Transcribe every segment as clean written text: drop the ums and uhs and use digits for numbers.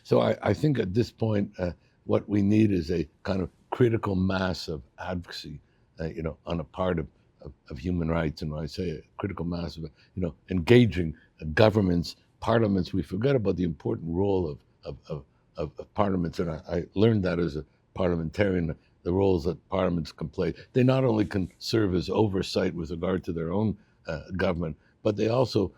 So I think at this point, what we need is a kind of critical mass of advocacy, on a part of human rights. And when I say a critical mass of, engaging governments, parliaments, we forget about the important role of parliaments. And I learned that as a parliamentarian, the roles that parliaments can play. They not only can serve as oversight with regard to their own government, but they also,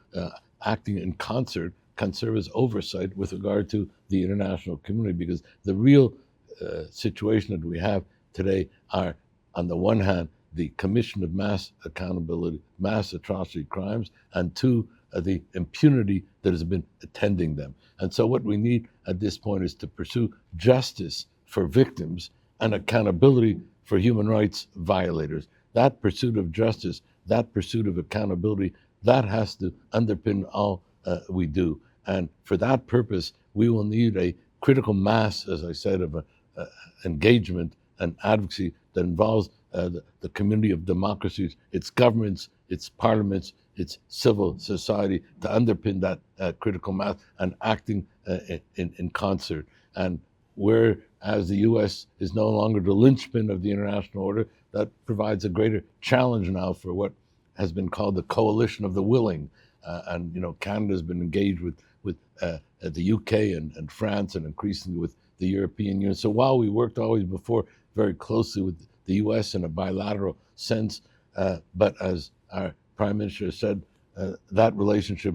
acting in concert, can serve as oversight with regard to the international community, because the real situation that we have today are, on the one hand, the commission of mass accountability, mass atrocity crimes, and two, the impunity that has been attending them. And so what we need at this point is to pursue justice for victims and accountability for human rights violators. That pursuit of justice, that pursuit of accountability, that has to underpin all we do. And for that purpose, we will need a critical mass, as I said, of engagement and advocacy that involves the community of democracies, its governments, its parliaments, its civil society, to underpin that critical mass and acting in concert. And whereas the U.S. is no longer the linchpin of the international order, that provides a greater challenge now for what has been called the coalition of the willing. And Canada's been engaged with the UK and France, and increasingly with the European Union. So while we worked always before very closely with the US in a bilateral sense, but as our Prime Minister said, that relationship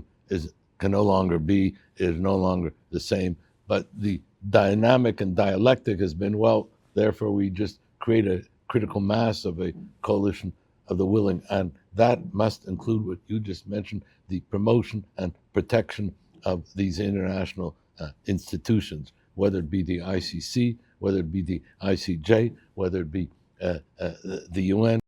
can no longer be, is no longer the same. But the dynamic and dialectic has been, well, therefore we just create a critical mass of a coalition of the willing, and that must include what you just mentioned, the promotion and protection of these international institutions, whether it be the ICC, whether it be the ICJ, whether it be the UN.